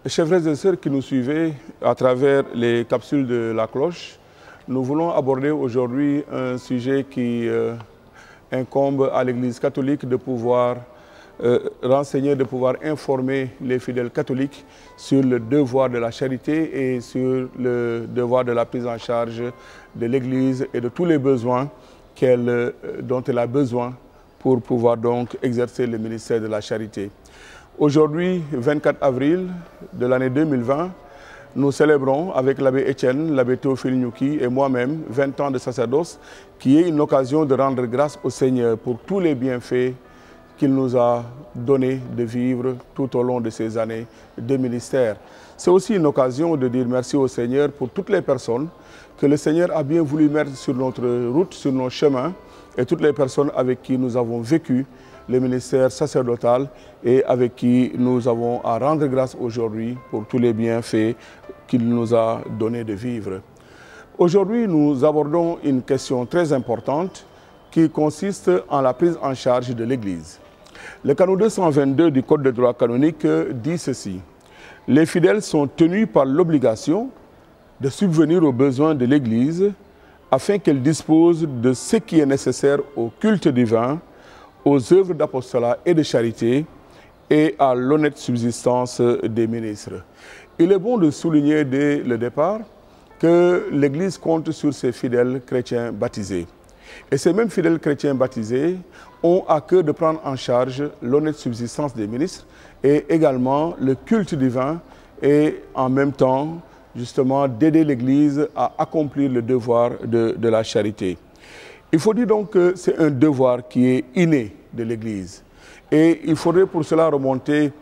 Chers frères et sœurs qui nous suivez à travers les capsules de la cloche, nous voulons aborder aujourd'hui un sujet qui incombe à l'Église catholique de pouvoir renseigner, de pouvoir informer les fidèles catholiques sur le devoir de la charité et sur le devoir de la prise en charge de l'Église et de tous les besoins dont elle a besoin pour pouvoir donc exercer le ministère de la charité. Aujourd'hui, 24 avril de l'année 2020, nous célébrons avec l'abbé Étienne, l'abbé Théophile Nyuki et moi-même 20 ans de sacerdoce, qui est une occasion de rendre grâce au Seigneur pour tous les bienfaits qu'il nous a donné de vivre tout au long de ces années de ministère. C'est aussi une occasion de dire merci au Seigneur pour toutes les personnes que le Seigneur a bien voulu mettre sur notre route, sur nos chemins, et toutes les personnes avec qui nous avons vécu le ministère sacerdotal et avec qui nous avons à rendre grâce aujourd'hui pour tous les bienfaits qu'il nous a donné de vivre. Aujourd'hui, nous abordons une question très importante qui consiste en la prise en charge de l'Église. Le canon 222 du Code de droit canonique dit ceci: les fidèles sont tenus par l'obligation de subvenir aux besoins de l'Église afin qu'elle dispose de ce qui est nécessaire au culte divin, aux œuvres d'apostolat et de charité et à l'honnête subsistance des ministres. Il est bon de souligner dès le départ que l'Église compte sur ses fidèles chrétiens baptisés. Et ces mêmes fidèles chrétiens baptisés ont à cœur de prendre en charge l'honnête subsistance des ministres et également le culte divin et en même temps, justement, d'aider l'Église à accomplir le devoir de la charité. Il faut dire donc que c'est un devoir qui est inné de l'Église. Et il faudrait pour cela remonter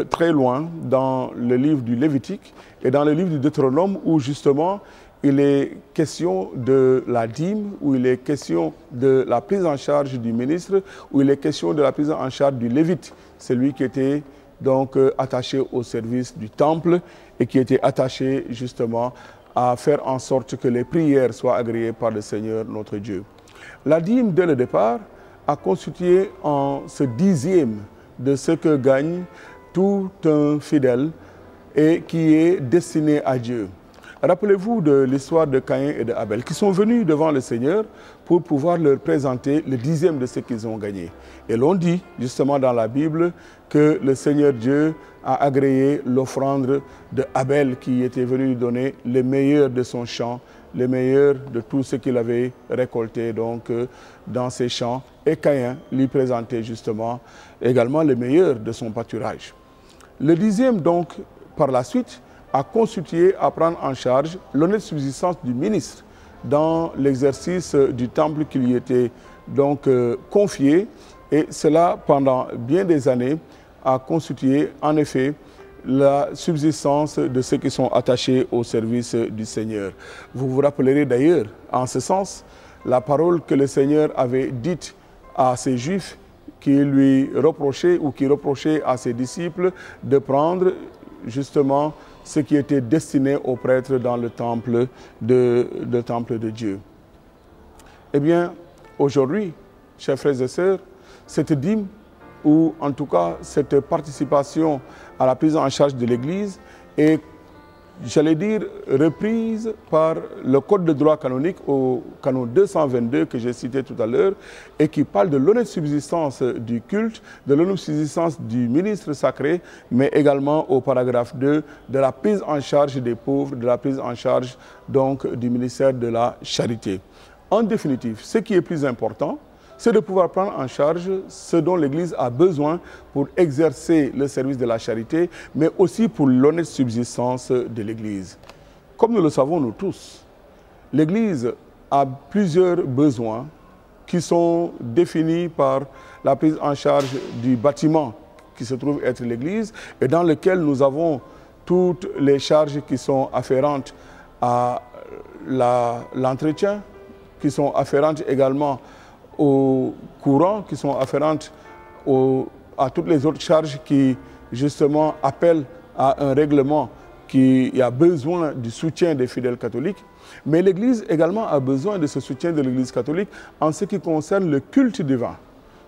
très loin dans le livre du Lévitique et dans le livre du Deutéronome où justement il est question de la dîme, où il est question de la prise en charge du ministre, où il est question de la prise en charge du Lévite, celui qui était donc attaché au service du temple et qui était attaché justement à faire en sorte que les prières soient agréées par le Seigneur notre Dieu. La dîme, dès le départ, a constitué en ce dixième de ce que gagne tout un fidèle et qui est destiné à Dieu. Rappelez-vous de l'histoire de Caïn et de Abel, qui sont venus devant le Seigneur pour pouvoir leur présenter le dixième de ce qu'ils ont gagné. Et l'on dit, justement dans la Bible, que le Seigneur Dieu a agréé l'offrande de Abel, qui était venu lui donner le meilleur de son champ, le meilleur de tout ce qu'il avait récolté donc, dans ses champs. Et Caïn lui présentait justement également le meilleur de son pâturage. Le dixième, donc, par la suite, a constitué à prendre en charge l'honnête subsistance du ministre dans l'exercice du temple qui lui était donc confié. Et cela, pendant bien des années, a constitué en effet la subsistance de ceux qui sont attachés au service du Seigneur. Vous vous rappellerez d'ailleurs, en ce sens, la parole que le Seigneur avait dite à ces Juifs qui lui reprochaient ou qui reprochaient à ses disciples de prendre justement ce qui était destiné aux prêtres dans le temple de Dieu. Eh bien, aujourd'hui, chers frères et sœurs, cette dîme, ou en tout cas cette participation à la prise en charge de l'Église est, j'allais dire, reprise par le Code de droit canonique au canon 222 que j'ai cité tout à l'heure et qui parle de l'honnête subsistance du culte, de l'honnête subsistance du ministre sacré, mais également au paragraphe 2 de la prise en charge des pauvres, de la prise en charge donc du ministère de la charité. En définitive, ce qui est plus important, c'est de pouvoir prendre en charge ce dont l'Église a besoin pour exercer le service de la charité, mais aussi pour l'honnête subsistance de l'Église. Comme nous le savons nous tous, l'Église a plusieurs besoins qui sont définis par la prise en charge du bâtiment qui se trouve être l'Église et dans lequel nous avons toutes les charges qui sont afférentes à l'entretien, qui sont afférentes également aux courants, qui sont afférentes à toutes les autres charges qui, justement, appellent à un règlement qui a besoin du soutien des fidèles catholiques. Mais l'Église également a besoin de ce soutien de l'Église catholique en ce qui concerne le culte divin.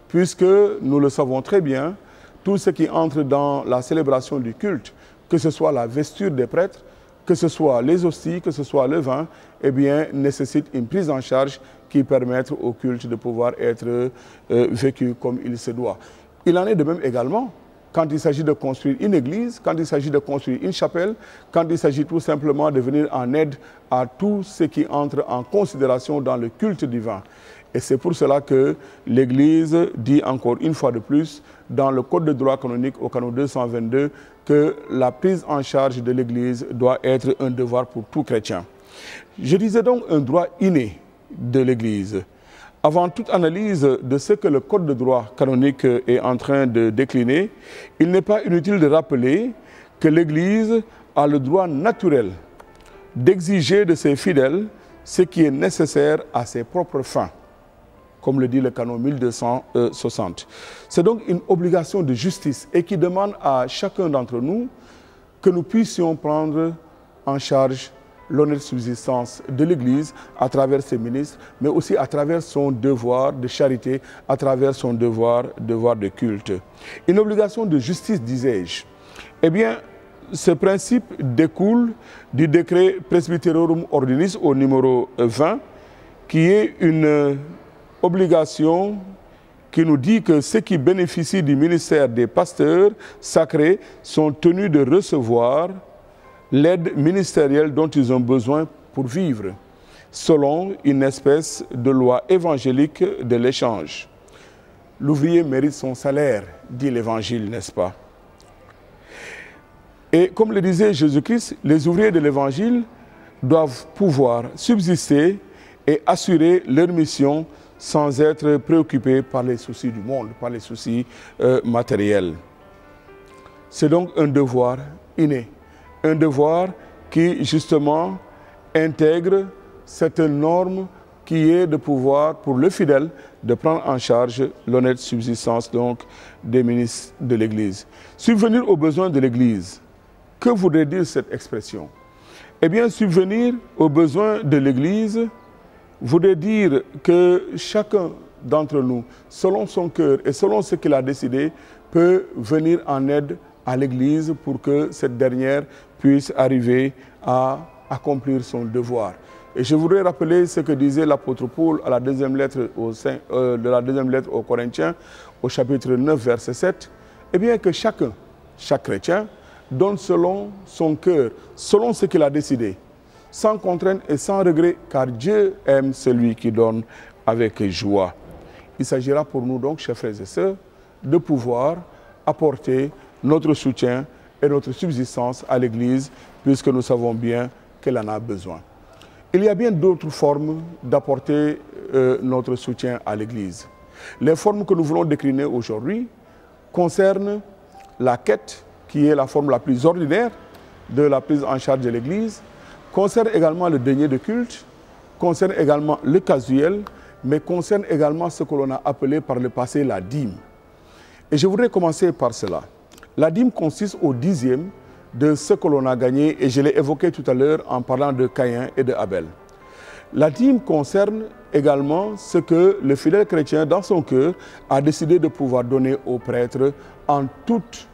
Puisque, nous le savons très bien, tout ce qui entre dans la célébration du culte que ce soit la vesture des prêtres, que ce soit les hosties, que ce soit le vin, eh bien, nécessite une prise en charge qui permette au culte de pouvoir être vécu comme il se doit. Il en est de même également quand il s'agit de construire une église, quand il s'agit de construire une chapelle, quand il s'agit tout simplement de venir en aide à tout ce qui entre en considération dans le culte divin. Et c'est pour cela que l'Église dit encore une fois de plus, dans le Code de droit canonique au canon 222, que la prise en charge de l'Église doit être un devoir pour tout chrétien. Je disais donc un droit inné de l'Église. Avant toute analyse de ce que le Code de droit canonique est en train de décliner, il n'est pas inutile de rappeler que l'Église a le droit naturel d'exiger de ses fidèles ce qui est nécessaire à ses propres fins, comme le dit le canon 1260. C'est donc une obligation de justice et qui demande à chacun d'entre nous que nous puissions prendre en charge l'honnête subsistance de l'Église à travers ses ministres, mais aussi à travers son devoir de charité, à travers son devoir de culte. Une obligation de justice, disais-je. Eh bien, ce principe découle du décret Presbyterorum Ordinis au numéro 20, qui est une obligation qui nous dit que ceux qui bénéficient du ministère des pasteurs sacrés sont tenus de recevoir l'aide ministérielle dont ils ont besoin pour vivre, selon une espèce de loi évangélique de l'échange. L'ouvrier mérite son salaire, dit l'Évangile, n'est-ce pas? Et comme le disait Jésus-Christ, les ouvriers de l'Évangile doivent pouvoir subsister et assurer leur mission sans être préoccupés par les soucis du monde, par les soucis matériels. C'est donc un devoir inné. Un devoir qui, justement, intègre cette norme qui est de pouvoir, pour le fidèle, de prendre en charge l'honnête subsistance donc, des ministres de l'Église. Subvenir aux besoins de l'Église. Que voudrait dire cette expression? Eh bien, subvenir aux besoins de l'Église voudrait dire que chacun d'entre nous, selon son cœur et selon ce qu'il a décidé, peut venir en aide à l'Église pour que cette dernière puisse arriver à accomplir son devoir. Et je voudrais rappeler ce que disait l'apôtre Paul à la deuxième lettre aux Corinthiens, au chapitre 9, verset 7. Eh bien que chaque chrétien, donne selon son cœur, selon ce qu'il a décidé, sans contrainte et sans regret, car Dieu aime celui qui donne avec joie. Il s'agira pour nous donc, chers frères et sœurs, de pouvoir apporter notre soutien et notre subsistance à l'Église, puisque nous savons bien qu'elle en a besoin. Il y a bien d'autres formes d'apporter notre soutien à l'Église. Les formes que nous voulons décliner aujourd'hui concernent la quête, qui est la forme la plus ordinaire de la prise en charge de l'Église, concerne également le denier de culte, concerne également le casuel, mais concerne également ce que l'on a appelé par le passé la dîme. Et je voudrais commencer par cela. La dîme consiste au dixième de ce que l'on a gagné, et je l'ai évoqué tout à l'heure en parlant de Caïn et de Abel. La dîme concerne également ce que le fidèle chrétien, dans son cœur, a décidé de pouvoir donner aux prêtres en toute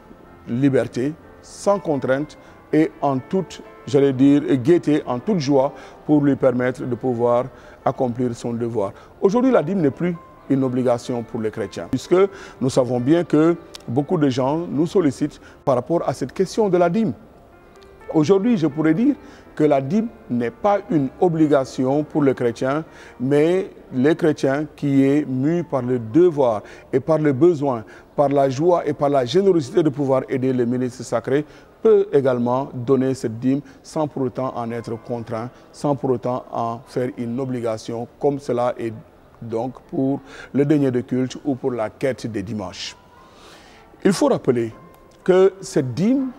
liberté, sans contrainte et en toute, j'allais dire, gaieté, en toute joie, pour lui permettre de pouvoir accomplir son devoir. Aujourd'hui, la dîme n'est plus une obligation pour les chrétiens, puisque nous savons bien que beaucoup de gens nous sollicitent par rapport à cette question de la dîme. Aujourd'hui, je pourrais dire que la dîme n'est pas une obligation pour les chrétiens, mais les chrétiens qui est mu par le devoir et par le besoin, par la joie et par la générosité de pouvoir aider les ministres sacrés, peut également donner cette dîme sans pour autant en être contraint, sans pour autant en faire une obligation, comme cela est donc pour le denier de culte ou pour la quête des dimanches. Il faut rappeler que cette dîme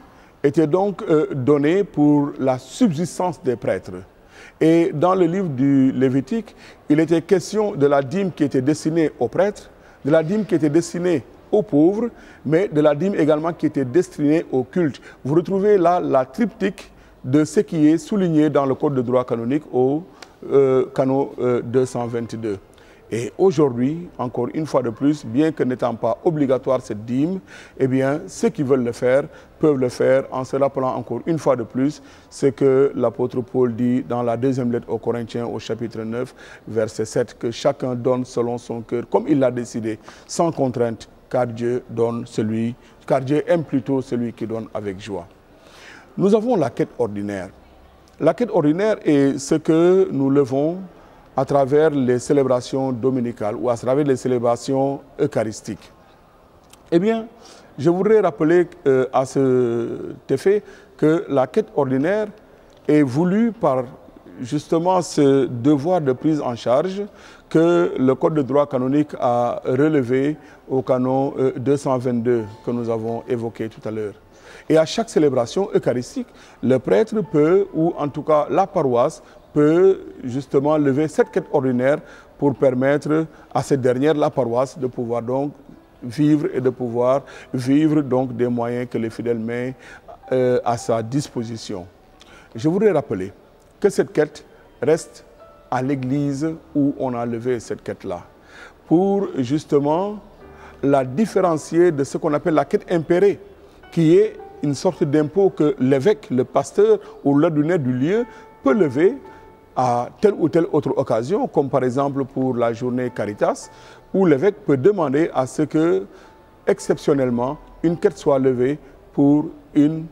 était donc donnée pour la subsistance des prêtres. Et dans le livre du Lévitique, il était question de la dîme qui était destinée aux prêtres, de la dîme qui était destinée aux pauvres, mais de la dîme également qui était destinée au culte. Vous retrouvez là la triptyque de ce qui est souligné dans le Code de droit canonique au canon 222. Et aujourd'hui, encore une fois de plus, bien que n'étant pas obligatoire cette dîme, eh bien, ceux qui veulent le faire peuvent le faire en se rappelant encore une fois de plus ce que l'apôtre Paul dit dans la deuxième lettre aux Corinthiens au chapitre 9, verset 7, que chacun donne selon son cœur, comme il l'a décidé, sans contrainte, car Dieu aime plutôt celui qui donne avec joie. Nous avons la quête ordinaire. La quête ordinaire est ce que nous levons à travers les célébrations dominicales ou à travers les célébrations eucharistiques. Eh bien, je voudrais rappeler à cet effet que la quête ordinaire est voulue par justement ce devoir de prise en charge que le Code de droit canonique a relevé au canon 222 que nous avons évoqué tout à l'heure. Et à chaque célébration eucharistique, le prêtre peut, ou en tout cas la paroisse, peut justement lever cette quête ordinaire pour permettre à cette dernière, la paroisse, de pouvoir donc vivre et de pouvoir vivre donc des moyens que les fidèles mettent à sa disposition. Je voudrais rappeler que cette quête reste à l'église où on a levé cette quête-là, pour justement la différencier de ce qu'on appelle la quête impérée, qui est une sorte d'impôt que l'évêque, le pasteur ou l'ordinaire du lieu peut lever à telle ou telle autre occasion, comme par exemple pour la journée Caritas, où l'évêque peut demander à ce que, exceptionnellement, une quête soit levée pour une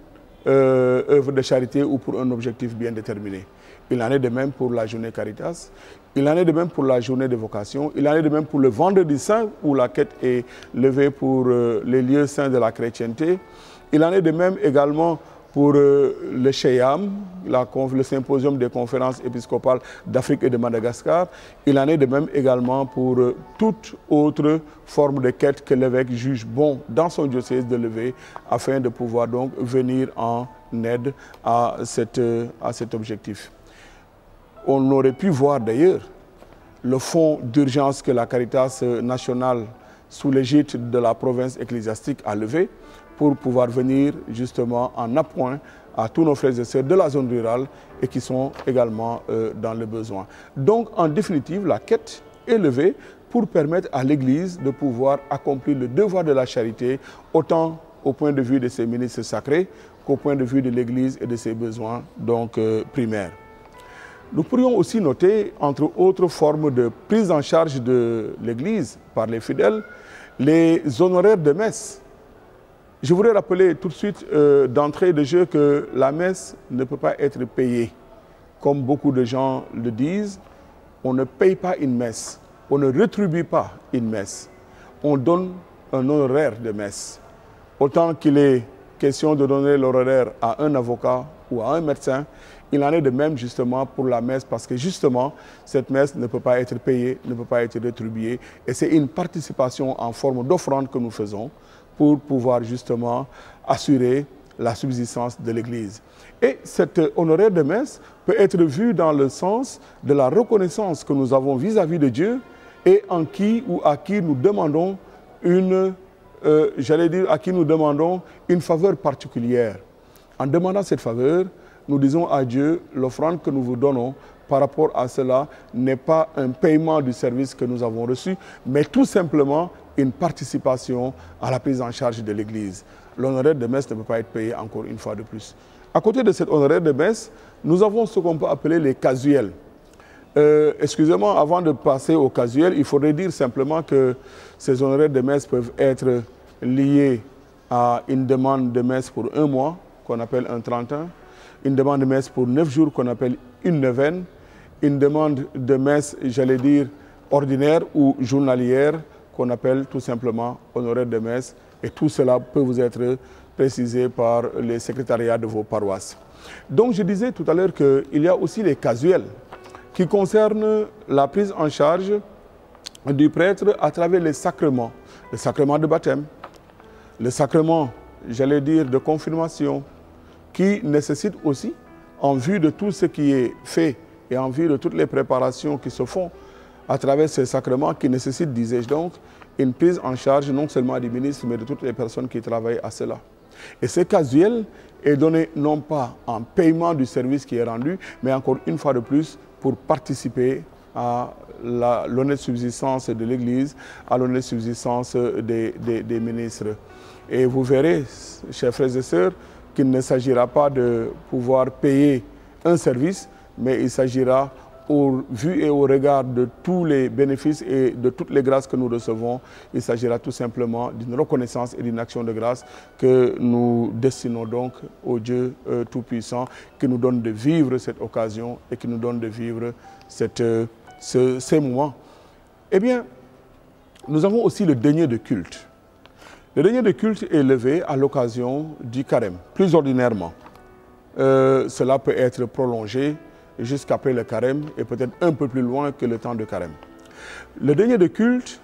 œuvre de charité ou pour un objectif bien déterminé. Il en est de même pour la journée Caritas, il en est de même pour la journée de vocation, il en est de même pour le vendredi saint, où la quête est levée pour les lieux saints de la chrétienté. Il en est de même également pour le Cheyam, le symposium des conférences épiscopales d'Afrique et de Madagascar. Il en est de même également pour toute autre forme de quête que l'évêque juge bon dans son diocèse de lever, afin de pouvoir donc venir en aide à cet objectif. On aurait pu voir d'ailleurs le fonds d'urgence que la Caritas nationale, sous l'égide de la province ecclésiastique, a levé, pour pouvoir venir justement en appoint à tous nos frères et sœurs de la zone rurale et qui sont également dans le besoin. Donc, en définitive, la quête est levée pour permettre à l'Église de pouvoir accomplir le devoir de la charité, autant au point de vue de ses ministres sacrés qu'au point de vue de l'Église et de ses besoins donc primaires. Nous pourrions aussi noter, entre autres formes de prise en charge de l'Église par les fidèles, les honoraires de messe. Je voudrais rappeler tout de suite d'entrée de jeu que la messe ne peut pas être payée. Comme beaucoup de gens le disent, on ne paye pas une messe, on ne rétribue pas une messe. On donne un honoraire de messe. Autant qu'il est question de donner l'honoraire à un avocat ou à un médecin, il en est de même justement pour la messe, parce que justement, cette messe ne peut pas être payée, ne peut pas être rétribuée. Et c'est une participation en forme d'offrande que nous faisons pour pouvoir justement assurer la subsistance de l'Église. Et cet honoraire de messe peut être vu dans le sens de la reconnaissance que nous avons vis-à-vis de Dieu et en qui ou à qui nous demandons une faveur particulière. En demandant cette faveur, nous disons à Dieu, l'offrande que nous vous donnons par rapport à cela n'est pas un paiement du service que nous avons reçu, mais tout simplement une participation à la prise en charge de l'Église. L'honoraire de messe ne peut pas être payé encore une fois de plus. À côté de cet honoraire de messe, nous avons ce qu'on peut appeler les casuels. Excusez-moi, avant de passer aux casuels, il faudrait dire simplement que ces honoraires de messe peuvent être liés à une demande de messe pour un mois, qu'on appelle un 31, une demande de messe pour 9 jours, qu'on appelle une neuvaine, une demande de messe, j'allais dire, ordinaire ou journalière, qu'on appelle tout simplement honoraire de messe. Et tout cela peut vous être précisé par les secrétariats de vos paroisses. Donc je disais tout à l'heure qu'il y a aussi les casuels qui concernent la prise en charge du prêtre à travers les sacrements. Le sacrement de baptême, le sacrement, j'allais dire, de confirmation, qui nécessite aussi, en vue de tout ce qui est fait et en vue de toutes les préparations qui se font à travers ces sacrements, qui nécessitent, disais-je donc, une prise en charge non seulement des ministres, mais de toutes les personnes qui travaillent à cela. Et ce casuel est donné non pas en paiement du service qui est rendu, mais encore une fois de plus pour participer à l'honnête subsistance de l'Église à l'honnête subsistance des ministres. Et vous verrez, chers frères et sœurs, qu'il ne s'agira pas de pouvoir payer un service, mais il s'agira, au vu et au regard de tous les bénéfices et de toutes les grâces que nous recevons, il s'agira tout simplement d'une reconnaissance et d'une action de grâce que nous destinons donc au Dieu Tout-Puissant, qui nous donne de vivre cette occasion et qui nous donne de vivre ces moments. Eh bien, nous avons aussi le denier de culte. Le denier de culte est levé à l'occasion du carême, plus ordinairement. Cela peut être prolongé jusqu'après le carême et peut-être un peu plus loin que le temps de carême. Le denier de culte,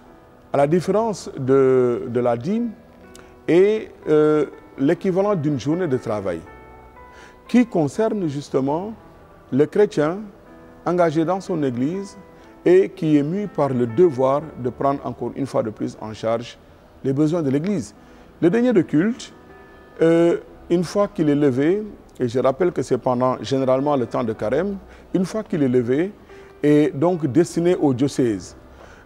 à la différence de la dîme, est l'équivalent d'une journée de travail qui concerne justement le chrétien engagé dans son église et qui est mû par le devoir de prendre encore une fois de plus en charge les besoins de l'église. Le denier de culte, une fois qu'il est levé, et je rappelle que c'est pendant généralement le temps de carême, une fois qu'il est levé, est donc destiné au diocèse.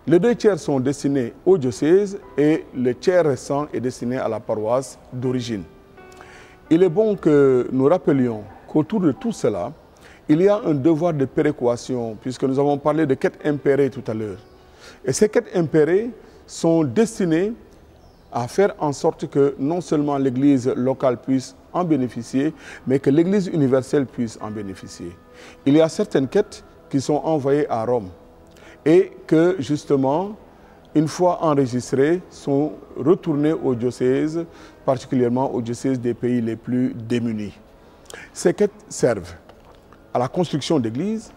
Les 2 tiers sont destinés au diocèse et le tiers restant est destiné à la paroisse d'origine. Il est bon que nous rappelions qu'autour de tout cela, il y a un devoir de péréquation, puisque nous avons parlé de quêtes impérées tout à l'heure. Et ces quêtes impérées sont destinées à faire en sorte que non seulement l'Église locale puisse en bénéficier, mais que l'Église universelle puisse en bénéficier. Il y a certaines quêtes qui sont envoyées à Rome et que, justement, une fois enregistrées, sont retournées au diocèse, particulièrement au diocèse des pays les plus démunis. Ces quêtes servent à la construction d'églises,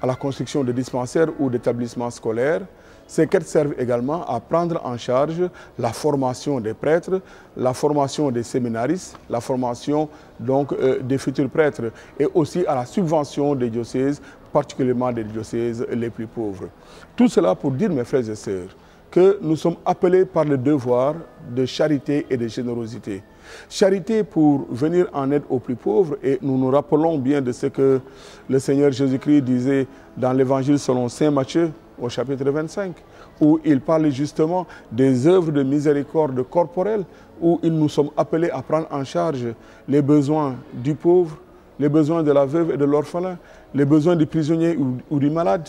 à la construction de dispensaires ou d'établissements scolaires. Ces quêtes servent également à prendre en charge la formation des prêtres, la formation des séminaristes, la formation donc des futurs prêtres et aussi à la subvention des diocèses, particulièrement des diocèses les plus pauvres. Tout cela pour dire, mes frères et sœurs, que nous sommes appelés par le devoir de charité et de générosité. Charité pour venir en aide aux plus pauvres, et nous nous rappelons bien de ce que le Seigneur Jésus-Christ disait dans l'évangile selon saint Matthieu au chapitre 25, où il parle justement des œuvres de miséricorde corporelle, où nous sommes appelés à prendre en charge les besoins du pauvre, les besoins de la veuve et de l'orphelin, les besoins du prisonnier ou du malade,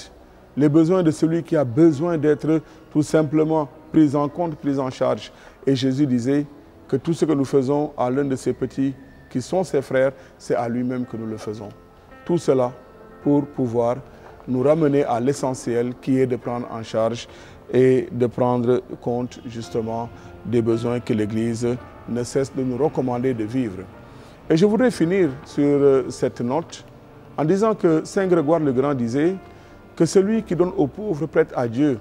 les besoins de celui qui a besoin d'être tout simplement pris en compte, pris en charge. Et Jésus disait que tout ce que nous faisons à l'un de ses petits, qui sont ses frères, c'est à lui-même que nous le faisons. Tout cela pour pouvoir nous ramener à l'essentiel qui est de prendre en charge et de prendre compte justement des besoins que l'Église ne cesse de nous recommander de vivre. Et je voudrais finir sur cette note en disant que Saint Grégoire le Grand disait que celui qui donne aux pauvres prête à Dieu.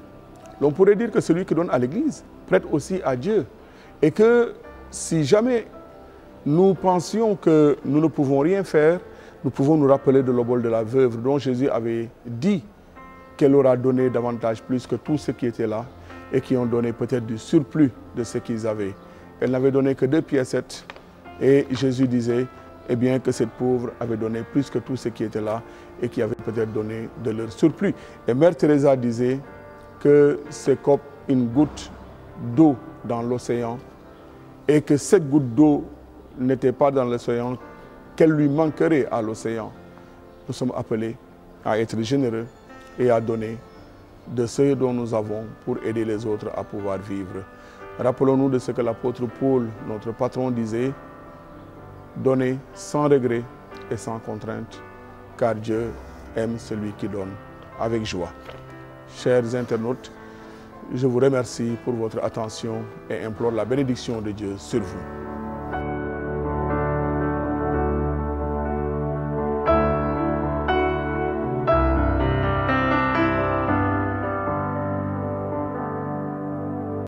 L'on pourrait dire que celui qui donne à l'Église prête aussi à Dieu. Et que si jamais nous pensions que nous ne pouvons rien faire, nous pouvons nous rappeler de l'obole de la veuve dont Jésus avait dit qu'elle aura donné davantage plus que tous ceux qui étaient là et qui ont donné peut-être du surplus de ce qu'ils avaient. Elle n'avait donné que 2 piécettes et Jésus disait eh bien, que cette pauvre avait donné plus que tous ceux qui étaient là et qui avaient peut-être donné de leur surplus. Et Mère Teresa disait que c'est comme une goutte d'eau dans l'océan et que cette goutte d'eau n'était pas dans l'océan, qu'elle lui manquerait à l'océan. Nous sommes appelés à être généreux et à donner de ce dont nous avons pour aider les autres à pouvoir vivre. Rappelons-nous de ce que l'apôtre Paul, notre patron, disait: donnez sans regret et sans contrainte, car Dieu aime celui qui donne avec joie. Chers internautes, je vous remercie pour votre attention et implore la bénédiction de Dieu sur vous.